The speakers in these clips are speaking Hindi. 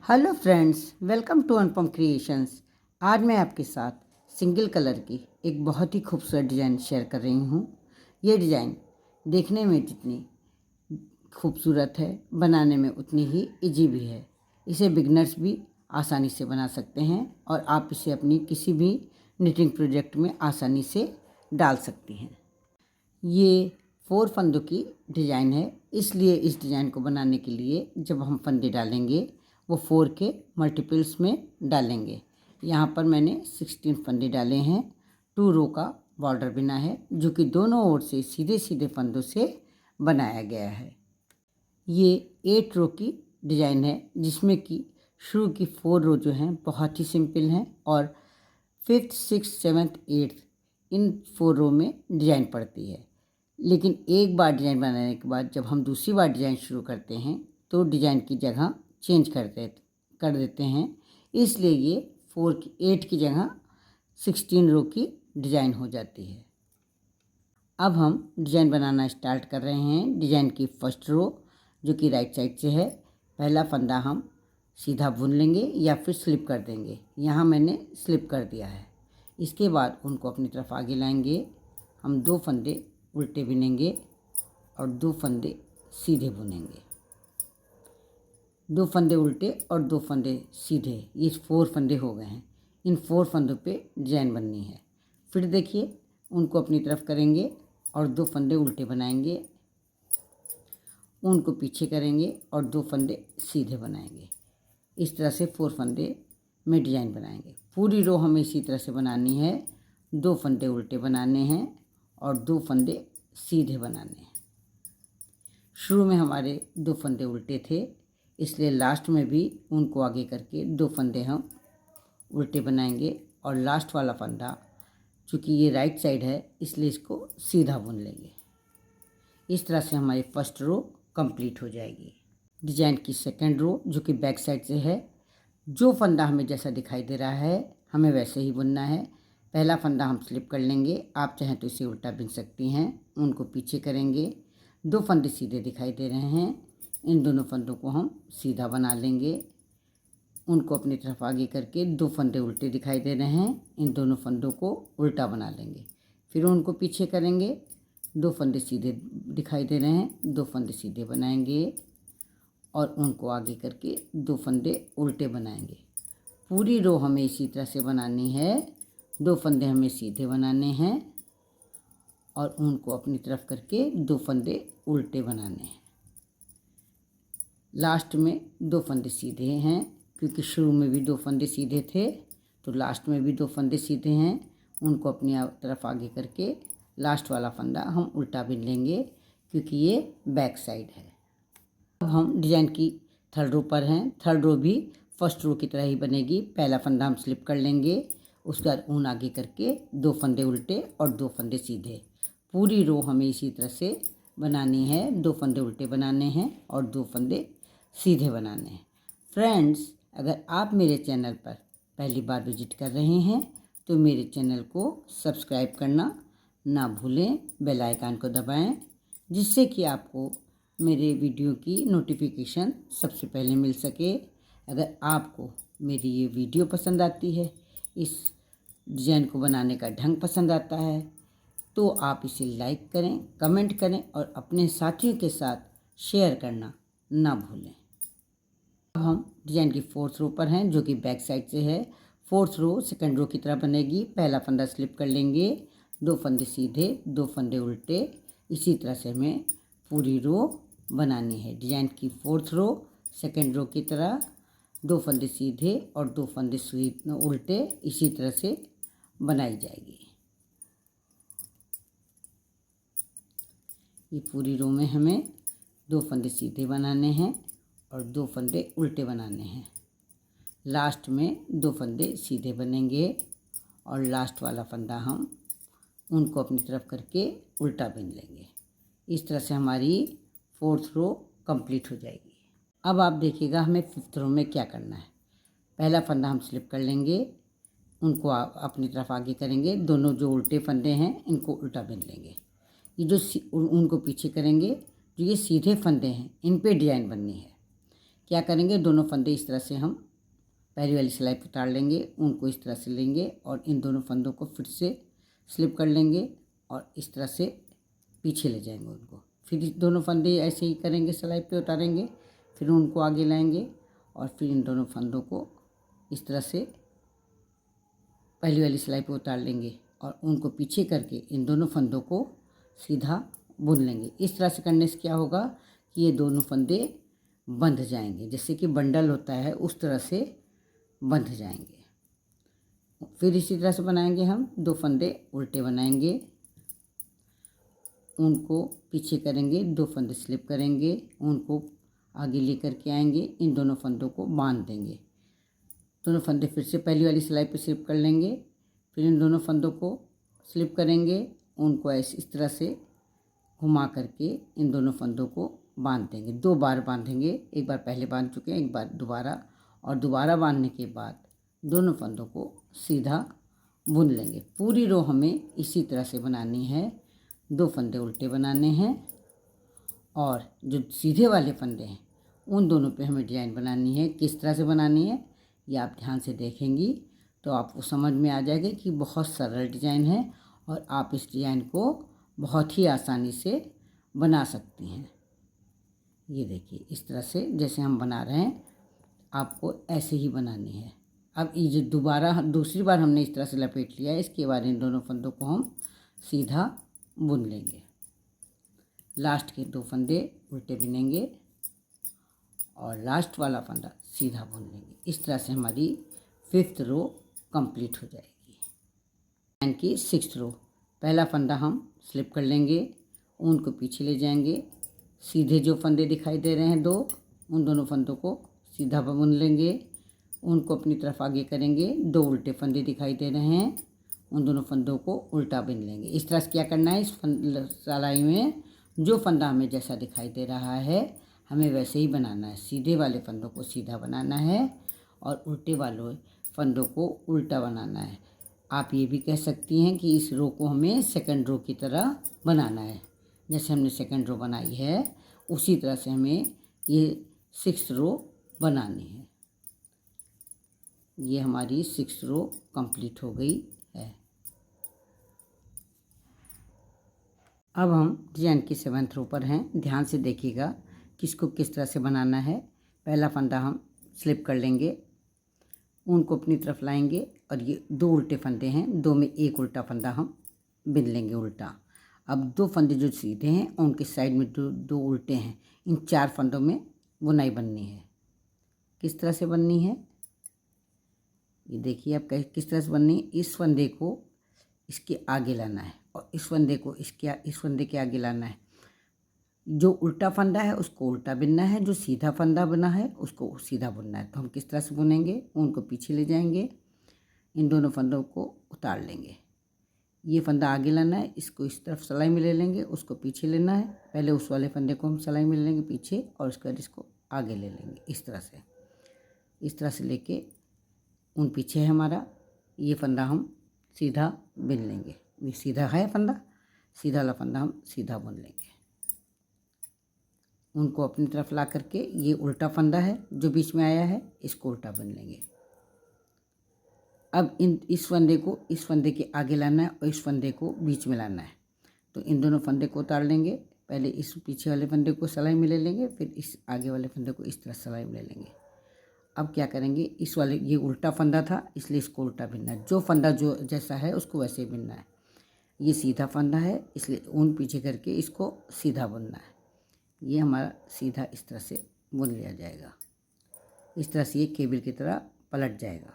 Hello friends, welcome to Anupam Creations. आज मैं आपके साथ सिंगल कलर की एक बहुत ही खूबसूरत डिज़ाइन शेयर कर रही हूँ। ये डिज़ाइन देखने में जितनी खूबसूरत है, बनाने में उतनी ही इजी भी है। इसे बिगनर्स भी आसानी से बना सकते हैं और आप इसे अपनी किसी भी निटिंग प्रोजेक्ट में आसानी से डाल सकती हैं। ये 4 फंदों की डिज़ाइन है, इसलिए इस डिज़ाइन को बनाने के लिए जब हम फंदे डालेंगे वो 4 के मल्टीपल्स में डालेंगे। यहाँ पर मैंने 16 फंदे डाले हैं। 2 रो का बॉर्डर बना है जो कि दोनों ओर से सीधे सीधे फंदों से बनाया गया है। ये 8 रो की डिज़ाइन है जिसमें कि शुरू की 4 रो जो हैं बहुत ही सिंपल हैं और 5th 6th 7th 8th इन 4 रो में डिज़ाइन पड़ती है। लेकिन एक बार डिज़ाइन बनाने के बाद जब हम दूसरी बार डिज़ाइन शुरू करते हैं तो डिज़ाइन की जगह चेंज कर देते हैं, इसलिए ये 8 की जगह 16 रो की डिज़ाइन हो जाती है। अब हम डिज़ाइन बनाना स्टार्ट कर रहे हैं। डिज़ाइन की फर्स्ट रो जो कि राइट साइड से है, पहला फंदा हम सीधा बुन लेंगे या फिर स्लिप कर देंगे। यहाँ मैंने स्लिप कर दिया है। इसके बाद उनको अपनी तरफ आगे लाएंगे। हम 2 फंदे उल्टे बुनेंगे और 2 फंदे सीधे बुनेंगे। 2 फंदे उल्टे और 2 फंदे सीधे, ये 4 फंदे हो गए हैं। इन 4 फंदों पे डिज़ाइन बननी है। फिर देखिए, उनको अपनी तरफ करेंगे और 2 फंदे उल्टे बनाएंगे, उनको पीछे करेंगे और 2 फंदे सीधे बनाएंगे। इस तरह से 4 फंदे में डिज़ाइन बनाएंगे। पूरी रो हमें इसी तरह से बनानी है। 2 फंदे उल्टे बनाने हैं और 2 फंदे सीधे बनाने हैं। शुरू में हमारे 2 फंदे उल्टे थे, इसलिए लास्ट में भी उनको आगे करके 2 फंदे हम उल्टे बनाएंगे और लास्ट वाला फंदा चूँकि ये राइट साइड है इसलिए इसको सीधा बुन लेंगे। इस तरह से हमारी फर्स्ट रो कंप्लीट हो जाएगी। डिज़ाइन की सेकंड रो जो कि बैक साइड से है, जो फंदा हमें जैसा दिखाई दे रहा है हमें वैसे ही बुनना है। पहला फंदा हम स्लिप कर लेंगे, आप चाहें तो इसे उल्टा बुन सकती हैं। उनको पीछे करेंगे, 2 फंदे सीधे दिखाई दे रहे हैं, इन दोनों फंदों को हम सीधा बना लेंगे। उनको अपनी तरफ आगे करके 2 फंदे उल्टे दिखाई दे रहे हैं, इन दोनों फंदों को उल्टा बना लेंगे। फिर उनको पीछे करेंगे, 2 फंदे सीधे दिखाई दे रहे हैं, 2 फंदे सीधे बनाएंगे और उनको आगे करके 2 फंदे उल्टे बनाएंगे। पूरी रो हमें इसी तरह से बनानी है। 2 फंदे हमें सीधे बनाने हैं और उनको अपनी तरफ करके 2 फंदे उल्टे बनाने हैं। लास्ट में 2 फंदे सीधे हैं, क्योंकि शुरू में भी 2 फंदे सीधे थे तो लास्ट में भी 2 फंदे सीधे हैं। उनको अपनी तरफ आगे करके लास्ट वाला फंदा हम उल्टा बुन लेंगे, क्योंकि ये बैक साइड है। अब हम डिज़ाइन की थर्ड रो पर हैं। थर्ड रो भी फर्स्ट रो की तरह ही बनेगी। पहला फंदा हम स्लिप कर लेंगे, उसके बाद ऊन आगे करके 2 फंदे उल्टे और 2 फंदे सीधे। पूरी रो हमें इसी तरह से बनानी है। 2 फंदे उल्टे बनाने हैं और 2 फंदे सीधे बनाने हैं। फ्रेंड्स, अगर आप मेरे चैनल पर पहली बार विजिट कर रहे हैं तो मेरे चैनल को सब्सक्राइब करना ना भूलें, बेल आइकन को दबाएं, जिससे कि आपको मेरे वीडियो की नोटिफिकेशन सबसे पहले मिल सके। अगर आपको मेरी ये वीडियो पसंद आती है, इस डिज़ाइन को बनाने का ढंग पसंद आता है, तो आप इसे लाइक करें, कमेंट करें और अपने साथियों के साथ शेयर करना ना भूलें। अब हम डिज़ाइन की 4th रो पर हैं जो कि बैक साइड से है। 4th रो सेकंड रो की तरह बनेगी। पहला फंदा स्लिप कर लेंगे, 2 फंदे सीधे, 2 फंदे उल्टे। इसी तरह से हमें पूरी रो बनानी है। डिज़ाइन की 4th रो सेकंड रो की तरह 2 फंदे सीधे और 2 फंदे उल्टे इसी तरह से बनाई जाएगी। ये पूरी रो में हमें 2 फंदे सीधे बनाने हैं और 2 फंदे उल्टे बनाने हैं। लास्ट में 2 फंदे सीधे बनेंगे और लास्ट वाला फंदा हम उनको अपनी तरफ करके उल्टा बुन लेंगे। इस तरह से हमारी 4th रो कंप्लीट हो जाएगी। अब आप देखिएगा हमें 5th रो में क्या करना है। पहला फंदा हम स्लिप कर लेंगे, उनको अपनी तरफ आगे करेंगे, दोनों जो उल्टे फंदे हैं इनको उल्टा बुन लेंगे। ये जो उनको पीछे करेंगे, जो ये सीधे फंदे हैं इन पे डिज़ाइन बननी है, क्या करेंगे, दोनों फंदे इस तरह से हम पहली वाली सिलाई पर उतार लेंगे, उनको इस तरह से लेंगे और इन दोनों फंदों को फिर से स्लिप कर लेंगे और इस तरह से पीछे ले जाएंगे उनको। फिर दोनों फंदे ऐसे ही करेंगे, सिलाई पे उतारेंगे, फिर उनको आगे लाएंगे और फिर इन दोनों फंदों को इस तरह से पहली वाली सिलाई पे उतार लेंगे और उनको पीछे करके इन दोनों फंदों को सीधा बुन लेंगे। इस तरह से करने से क्या होगा कि ये दोनों फंदे बंध जाएंगे, जैसे कि बंडल होता है उस तरह से बंध जाएंगे। फिर इसी तरह से बनाएंगे हम, 2 फंदे उल्टे बनाएंगे, उनको पीछे करेंगे, 2 फंदे स्लिप करेंगे, उनको आगे लेकर के आएंगे, इन दोनों फंदों को बांध देंगे। दोनों फंदे फिर से पहली वाली सिलाई पे स्लिप कर लेंगे, फिर इन दोनों फंदों को स्लिप करेंगे, उनको ऐसे इस तरह से घुमा करके इन दोनों फंदों को बांध देंगे। 2 बार बांधेंगे, एक बार पहले बांध चुके हैं, एक बार दोबारा, और दोबारा बांधने के बाद दोनों फंदों को सीधा बुन लेंगे। पूरी रो हमें इसी तरह से बनानी है। 2 फंदे उल्टे बनाने हैं और जो सीधे वाले फंदे हैं उन दोनों पे हमें डिज़ाइन बनानी है। किस तरह से बनानी है ये आप ध्यान से देखेंगी तो आपको समझ में आ जाएगा कि बहुत सरल डिज़ाइन है और आप इस डिज़ाइन को बहुत ही आसानी से बना सकती हैं। ये देखिए, इस तरह से जैसे हम बना रहे हैं आपको ऐसे ही बनानी है। अब ये जो दूसरी बार हमने इस तरह से लपेट लिया है, इसके बाद इन दोनों फंदों को हम सीधा बुन लेंगे। लास्ट के 2 फंदे उल्टे बुनेंगे और लास्ट वाला फंदा सीधा बुन लेंगे। इस तरह से हमारी 5th रो कंप्लीट हो जाएगी। डिज़ाइन की 6th रो, पहला फंदा हम स्लिप कर लेंगे, ऊन को पीछे ले जाएंगे, सीधे जो फंदे दिखाई दे रहे हैं 2, उन दोनों फंदों को सीधा बुन लेंगे, ऊन को अपनी तरफ आगे करेंगे, 2 उल्टे फंदे दिखाई दे रहे हैं, उन दोनों फंदों को उल्टा बुन लेंगे। इस तरह से क्या करना है, इस सिलाई में जो फंदा हमें जैसा दिखाई दे रहा है हमें वैसे ही बनाना है। सीधे वाले फंदों को सीधा बनाना है और उल्टे वाले फंदों को उल्टा बनाना है। आप ये भी कह सकती हैं कि इस रो को हमें सेकंड रो की तरह बनाना है। जैसे हमने सेकंड रो बनाई है उसी तरह से हमें ये 6th रो बनानी है। ये हमारी 6th रो कंप्लीट हो गई है। अब हम डिज़ाइन की 7th रो पर हैं। ध्यान से देखिएगा कि इसको किस तरह से बनाना है। पहला फंदा हम स्लिप कर लेंगे, ऊन को अपनी तरफ लाएंगे और ये 2 उल्टे फंदे हैं, 2 में 1 उल्टा फंदा हम बिन लेंगे उल्टा। अब 2 फंदे जो सीधे हैं उनके साइड में 2 उल्टे हैं, इन 4 फंदों में बुनाई बननी है। किस तरह से बननी है ये देखिए आप, किस तरह से बननी है। इस फंदे को इसके आगे लाना है और इस फंदे को इस फंदे के आगे लाना है। जो उल्टा फंदा है उसको उल्टा बुनना है, जो सीधा फंदा बना है उसको सीधा बुनना है। तो हम किस तरह से बुनेंगे, उनको पीछे ले जाएंगे, इन दोनों फंदों को उतार लेंगे, ये फंदा आगे लाना है, इसको इस तरफ सिलाई में ले लेंगे, उसको पीछे लेना है। पहले उस वाले फंदे को हम सिलाई में ले लेंगे पीछे और उसके बाद इसको आगे ले लेंगे। इस तरह से लेके ऊन पीछे है हमारा, ये फंदा हम सीधा बुन लेंगे। ये सीधा है फंदा, सीधा वाला फंदा हम सीधा बुन लेंगे। उनको अपनी तरफ ला करके ये उल्टा फंदा है जो बीच में आया है, इसको उल्टा बुन लेंगे। अब इस फंदे को इस फंदे के आगे लाना है और इस फंदे को बीच में लाना है। तो इन दोनों फंदे को उतार लेंगे, पहले इस पीछे वाले फंदे को सिलाई में ले लेंगे, फिर इस आगे वाले फंदे को इस तरह सिलाई में ले लेंगे। अब क्या करेंगे, इस वाले ये उल्टा फंदा था इसलिए इसको उल्टा बिनना है, जो फंदा जो जैसा है उसको वैसे ही बिनना है। ये सीधा फंदा है इसलिए ऊन पीछे करके इसको सीधा बुनना है। ये हमारा सीधा इस तरह से बुन लिया जाएगा। इस तरह से ये केबल की तरह पलट जाएगा।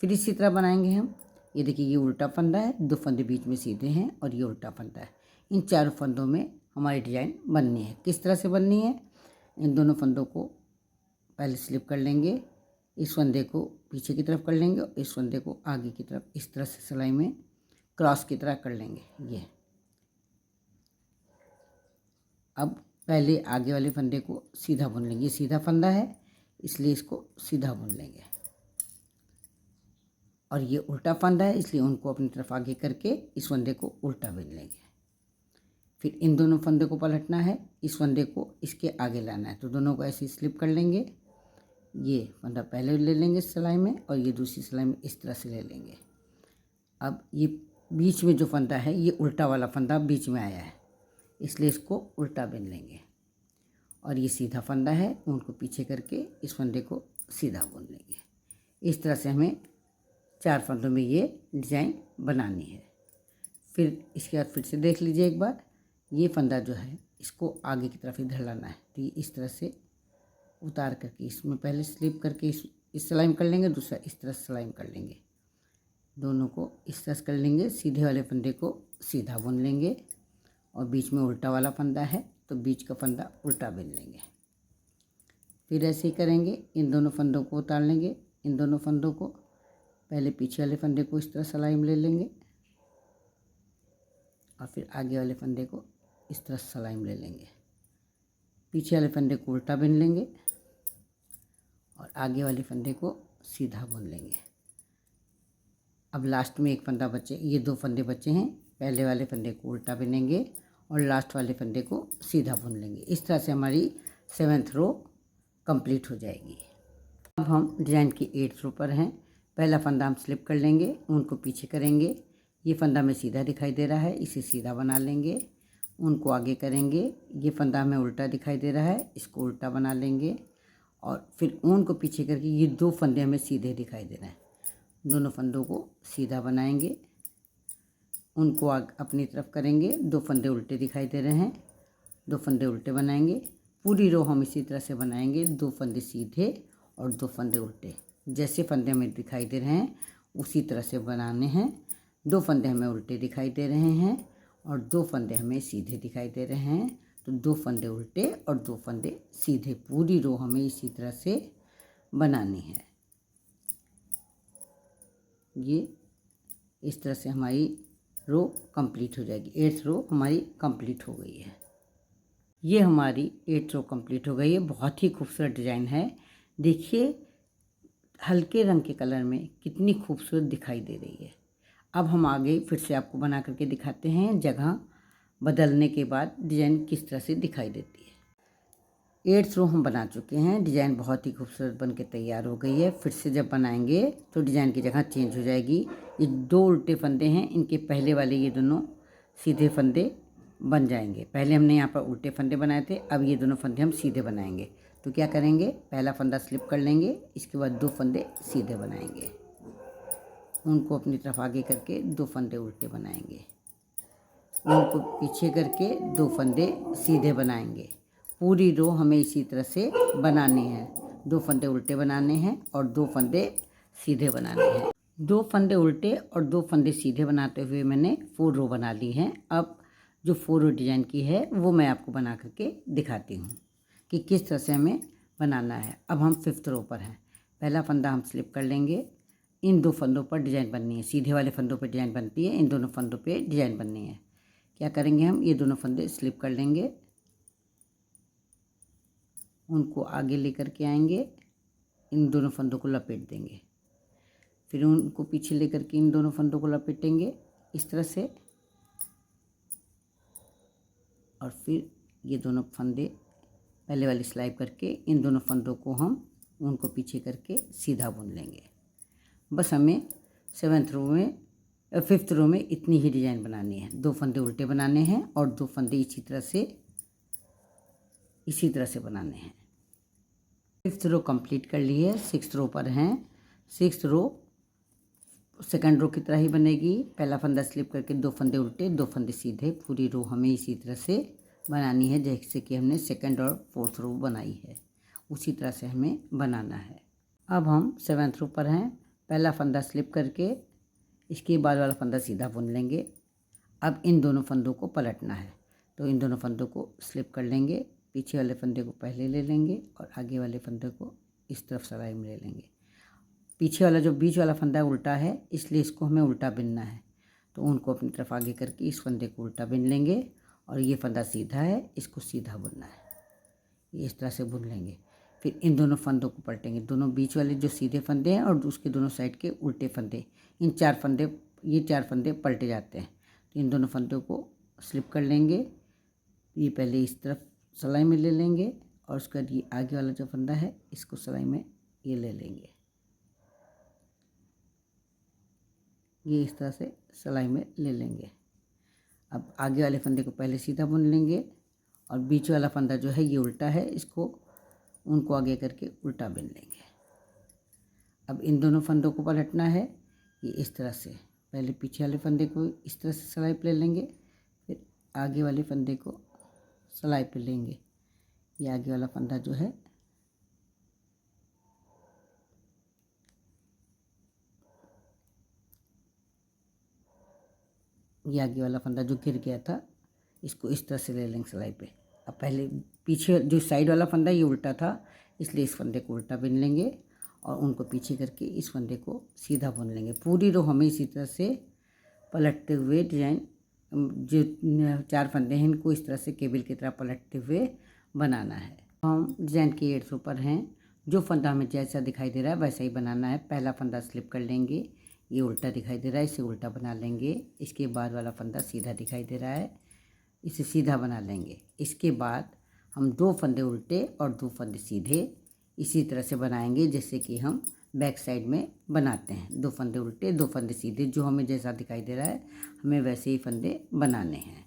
फिर इसी तरह बनाएंगे हम। ये देखिए, ये उल्टा फंदा है, 2 फंदे बीच में सीधे हैं और ये उल्टा फंदा है। इन 4 फंदों में हमारी डिज़ाइन बननी है। किस तरह से बननी है, इन दोनों फंदों को पहले स्लिप कर लेंगे, इस फंदे को पीछे की तरफ कर लेंगे और इस फंदे को आगे की तरफ इस तरह से सिलाई में क्रॉस की तरह कर लेंगे। ये अब पहले आगे वाले फंदे को सीधा बुन लेंगे। ये सीधा फंदा है इसलिए इसको सीधा बुन लेंगे और ये उल्टा फंदा है इसलिए उनको अपनी तरफ आगे करके इस फंदे को उल्टा बुन लेंगे। फिर इन दोनों फंदे को पलटना है, इस फंदे को इसके आगे लाना है। तो दोनों को ऐसे स्लिप कर लेंगे। ये फंदा पहले ले लेंगे सिलाई में और ये दूसरी सिलाई में इस तरह से ले लेंगे। अब ये बीच में जो फंदा है ये उल्टा वाला फंदा बीच में आया है, इसलिए इसको उल्टा बिन लेंगे। और ये सीधा फंदा है, उनको पीछे करके इस फंदे को सीधा बुन लेंगे। इस तरह से हमें 4 फंदों में ये डिज़ाइन बनानी है। फिर इसके बाद फिर से देख लीजिए एक बार, ये फंदा जो है इसको आगे की तरफ इधर लाना है। तो ये इस तरह से उतार करके इसमें पहले स्लिप करके इस सिलाई में कर लेंगे, दूसरा इस तरह सिलाई में कर लेंगे। दोनों को इस तरह से कर लेंगे। सीधे वाले फंदे को सीधा बुन लेंगे और बीच में उल्टा वाला फंदा है तो बीच का फंदा उल्टा बुन लेंगे। फिर ऐसे ही करेंगे, इन दोनों फंदों को उतार लेंगे। इन दोनों फंदों को पहले पीछे वाले फंदे को इस तरह सिलाई में ले लेंगे और फिर आगे वाले फंदे को इस तरह सिलाई में ले लेंगे। पीछे वाले फंदे को उल्टा बुन लेंगे और आगे वाले फंदे को सीधा बुन लेंगे। अब लास्ट में एक फंदा बचे, ये 2 फंदे बचे हैं। पहले वाले फंदे को उल्टा बुनेंगे और लास्ट वाले फंदे को सीधा बुन लेंगे। इस तरह से हमारी 7th रो कंप्लीट हो जाएगी। अब हम डिज़ाइन की 8th रो पर हैं। पहला फंदा हम स्लिप कर लेंगे, उनको पीछे करेंगे। ये फंदा हमें सीधा दिखाई दे रहा है, इसे सीधा बना लेंगे। उनको आगे करेंगे। ये फंदा हमें उल्टा दिखाई दे रहा है, इसको उल्टा बना लेंगे और फिर ऊन को पीछे करके ये 2 फंदे हमें सीधे दिखाई दे रहे हैं, दोनों फंदों को सीधा बनाएंगे। उनको अपनी तरफ करेंगे। 2 फंदे उल्टे दिखाई दे रहे हैं, 2 फंदे उल्टे बनाएंगे। पूरी रो हम इसी तरह से बनाएंगे, 2 फंदे सीधे और 2 फंदे उल्टे। जैसे फंदे हमें दिखाई दे रहे हैं उसी तरह से बनाने हैं। 2 फंदे हमें उल्टे दिखाई दे रहे हैं और 2 फंदे हमें सीधे दिखाई दे रहे हैं, तो 2 फंदे उल्टे और 2 फंदे सीधे। पूरी रो हमें इसी तरह से बनानी है। ये इस तरह से हमारी रो कंप्लीट हो जाएगी। 8th रो हमारी कंप्लीट हो गई है। ये हमारी 8th रो कंप्लीट हो गई है। बहुत ही खूबसूरत डिज़ाइन है। देखिए हल्के रंग के कलर में कितनी खूबसूरत दिखाई दे रही है। अब हम आगे फिर से आपको बना करके दिखाते हैं, जगह बदलने के बाद डिज़ाइन किस तरह से दिखाई देती है। 8th रो हम बना चुके हैं। डिज़ाइन बहुत ही खूबसूरत बन के तैयार हो गई है। फिर से जब बनाएंगे तो डिज़ाइन की जगह चेंज हो जाएगी। ये 2 उल्टे फंदे हैं, इनके पहले वाले ये दोनों सीधे फंदे बन जाएंगे। पहले हमने यहाँ पर उल्टे फंदे बनाए थे, अब ये दोनों फंदे हम सीधे बनाएंगे। तो क्या करेंगे, पहला फंदा स्लिप कर लेंगे, इसके बाद 2 फंदे सीधे बनाएंगे। उनको अपनी तरफ आगे करके 2 फंदे उल्टे बनाएंगे। उनको पीछे करके 2 फंदे सीधे बनाएंगे। पूरी रो हमें इसी तरह से बनानी है। 2 फंदे उल्टे बनाने हैं और 2 फंदे सीधे बनाने हैं। 2 फंदे उल्टे और 2 फंदे सीधे बनाते हुए मैंने 4 रो बना ली हैं। अब जो 4 रो डिज़ाइन की है वो मैं आपको बना करके दिखाती हूँ कि किस तरह से हमें बनाना है। अब हम 5th रो पर हैं। पहला फंदा हम स्लिप कर लेंगे। इन 2 फंदों पर डिज़ाइन बननी है, सीधे वाले फंदों पर डिज़ाइन बनती है, इन दोनों फंदों पर डिज़ाइन बननी है। क्या करेंगे, हम ये दोनों फंदे स्लिप कर लेंगे, उनको आगे लेकर के आएंगे, इन दोनों फंदों को लपेट देंगे। फिर उनको पीछे लेकर के इन दोनों फंदों को लपेटेंगे इस तरह से और फिर ये दोनों फंदे पहले वाली सिलाई करके इन दोनों फंदों को हम उनको पीछे करके सीधा बुन लेंगे। बस हमें 7th रो में 5th रो में इतनी ही डिज़ाइन बनानी है। 2 फंदे उल्टे बनाने हैं और 2 फंदे इसी तरह से बनाने हैं। 5th रो कंप्लीट कर ली है। 6th रो पर हैं। 6th रो 2nd रो की तरह ही बनेगी। पहला फंदा स्लिप करके 2 फंदे उल्टे 2 फंदे सीधे। पूरी रो हमें इसी तरह से बनानी है जैसे कि हमने 2nd और 4th रो बनाई है, उसी तरह से हमें बनाना है। अब हम 7th रो पर हैं। पहला फंदा स्लिप करके इसके बाद वाला फंदा सीधा बुन लेंगे। अब इन दोनों फंदों को पलटना है, तो इन दोनों फंदों को स्लिप कर लेंगे। पीछे वाले फंदे को पहले ले लेंगे और आगे वाले फंदे को इस तरफ सिलाई में ले लेंगे। पीछे वाला जो बीच वाला फंदा उल्टा है, इसलिए इसको हमें उल्टा बिनना है, तो उनको अपनी तरफ आगे करके इस फंदे को उल्टा बिन लेंगे और ये फंदा सीधा है, इसको सीधा बुनना है। ये इस तरह से बुन लेंगे। फिर इन दोनों फंदों को पलटेंगे। दोनों बीच वाले जो सीधे फंदे हैं और उसके दोनों साइड के उल्टे फंदे, ये 4 फंदे पलटे जाते हैं। तो इन दोनों फंदों को स्लिप कर लेंगे। ये पहले इस तरफ सिलाई में ले लेंगे और उसका ये आगे वाला जो फंदा है इसको सिलाई में ये ले लेंगे। ये इस तरह से सिलाई में ले लेंगे। अब आगे वाले फंदे को पहले सीधा बुन लेंगे और बीच वाला फंदा जो है ये उल्टा है, इसको उनको आगे करके उल्टा बुन लेंगे। अब इन दोनों फंदों को पलटना है ये इस तरह से। पहले पीछे वाले फंदे को इस तरह से सिलाई पे ले लेंगे, फिर आगे वाले फंदे को सिलाई पे लेंगे। ये आगे वाला फंदा जो है ये आगे वाला फंदा जो गिर गया था इसको इस तरह से ले लेंगे सिलाई पे। अब पहले पीछे जो साइड वाला फंदा ये उल्टा था, इसलिए इस फंदे को उल्टा बुन लेंगे और उनको पीछे करके इस फंदे को सीधा बुन लेंगे। पूरी रो हमें इसी तरह से पलटते हुए डिजाइन, जो 4 फंदे हैं इनको इस तरह से केबल की तरह पलटते हुए बनाना है। हम डिजाइन के 150 पर हैं। जो फंदा हमें जैसा दिखाई दे रहा है वैसा ही बनाना है। पहला फंदा स्लिप कर लेंगे, ये उल्टा दिखाई दे रहा है, इसे उल्टा बना लेंगे। इसके बाद वाला फंदा सीधा दिखाई दे रहा है, इसे सीधा बना लेंगे। इसके बाद हम 2 फंदे उल्टे और 2 फंदे सीधे इसी तरह से बनाएंगे जैसे कि हम बैक साइड में बनाते हैं। 2 फंदे उल्टे 2 फंदे सीधे, जो हमें जैसा दिखाई दे रहा है हमें वैसे ही फंदे बनाने हैं।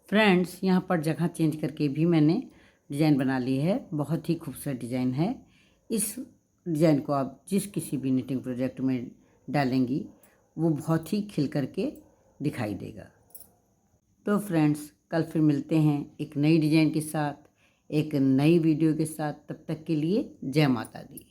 फ्रेंड्स, यहाँ पर जगह चेंज करके भी मैंने डिज़ाइन बना ली है। बहुत ही खूबसूरत डिज़ाइन है। इस डिज़ाइन को आप जिस किसी भी निटिंग प्रोजेक्ट में डालेंगी वो बहुत ही खिल करके दिखाई देगा। तो फ्रेंड्स, कल फिर मिलते हैं एक नई डिज़ाइन के साथ, एक नई वीडियो के साथ। तब तक के लिए जय माता दी।